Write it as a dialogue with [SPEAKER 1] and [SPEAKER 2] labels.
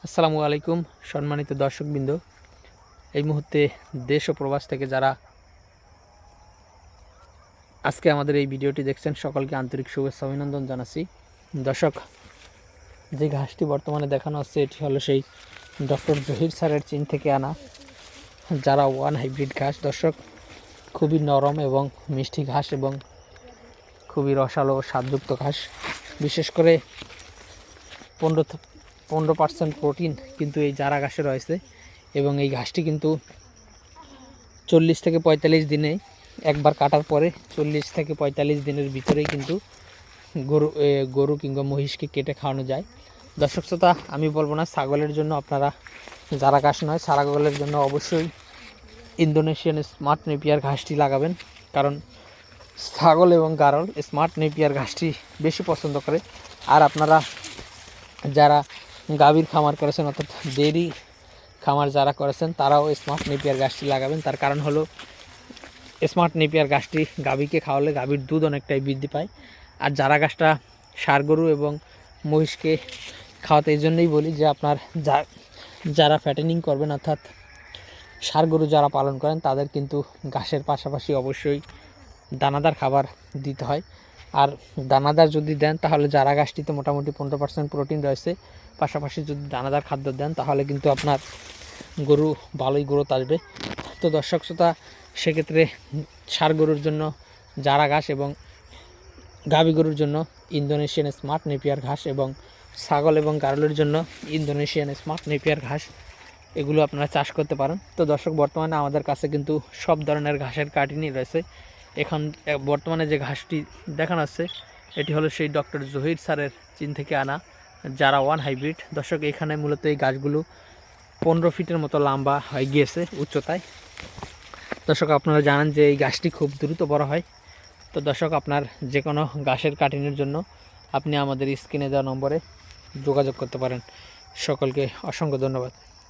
[SPEAKER 1] আসসালামু আলাইকুম সম্মানিত দর্শকবৃন্দ। এই মুহূর্তে দেশ ও প্রবাস থেকে যারা আজকে আমাদের এই ভিডিওটি দেখছেন সকলকে আন্তরিক শুভেচ্ছা অভিনন্দন জানাচ্ছি। দর্শক, যে ঘাসটি বর্তমানে দেখানো হচ্ছে এটি হলো সেই ডক্টর জহির স্যারের চীন থেকে আনা যারা ওয়ান হাইব্রিড ঘাস। দর্শক, খুবই নরম এবং মিষ্টি ঘাস এবং খুবই রসালো ও স্বাদযুক্ত ঘাস। বিশেষ করে 15% প্রোটিন কিন্তু এই জারা ঘাসে রয়েছে এবং এই ঘাসটি কিন্তু 40 থেকে 45 দিনে একবার কাটার পরে 40 থেকে 45 দিনের ভিতরেই কিন্তু গরু কিংবা মহিষকে কেটে খাওয়ানো যায়। দর্শক শ্রোতা, আমি বলবো না ছাগলের জন্য আপনারা জারা ঘাস নয়, ছাগলের জন্য অবশ্যই ইন্দোনেশিয়ান স্মার্ট নেপিয়ার ঘাসটি লাগাবেন, কারণ ছাগল এবং গারল স্মার্ট নেপিয়ার ঘাসটি বেশি পছন্দ করে। আর আপনারা যারা গাভীর খামার করেছেন অর্থাৎ ডেইরি খামার যারা করেছেন তারাও স্মার্ট নেপিয়ার ঘাসটি লাগাবেন। তার কারণ হলো স্মার্ট নেপিয়ার ঘাসটি গাভীকে খাওয়ালে গাভীর দুধ অনেকটাই বৃদ্ধি পায়। আর জারা ঘাসটা ষাঁড় গরু এবং মহিষকে খাওয়াতে এই জন্যই বলি যে আপনার যারা ফ্যাটেনিং করবেন অর্থাৎ ষাঁড় গরু যারা পালন করেন তাদের কিন্তু ঘাসের পাশাপাশি অবশ্যই দানাদার খাবার দিতে হয়। আর দানাদার যদি দেন তাহলে জারা ঘাসটিতে মোটামুটি 15% প্রোটিন রয়েছে, পাশাপাশি যদি দানাদার খাদ্য দেন তাহলে কিন্তু আপনার গরু ভালোই গ্রোথ আসবে। তো দর্শক শ্রোতা, সেক্ষেত্রে ষাঁড় গরুর জন্য জারা ঘাস এবং গাভী গরুর জন্য ইন্দোনেশিয়ান স্মার্ট নেপিয়ার ঘাস এবং ছাগল এবং গারলের জন্য ইন্দোনেশিয়ান স্মার্ট নেপিয়ার ঘাস, এগুলো আপনারা চাষ করতে পারেন। তো দর্শক, বর্তমানে আমাদের কাছে কিন্তু সব ধরনের ঘাসের কাটিনই রয়েছে। এখন বর্তমানে যে ঘাসটি দেখানো হচ্ছে এটি হলো সেই ডক্টর জহির স্যারের চীন থেকে আনা যারা ওয়ান হাইব্রিড। দর্শক, এখানে মূলত এই গাছগুলো 15 ফিটের মতো লম্বা হয়ে গিয়েছে উচ্চতায়। দর্শক, আপনারা জানেন যে এই গাছটি খুব দ্রুত বড় হয়। তো দর্শক, আপনার যে কোনো ঘাসের কাটিনের জন্য আপনি আমাদের স্ক্রিনে দেওয়া নম্বরে যোগাযোগ করতে পারেন। সকলকে অসংখ্য ধন্যবাদ।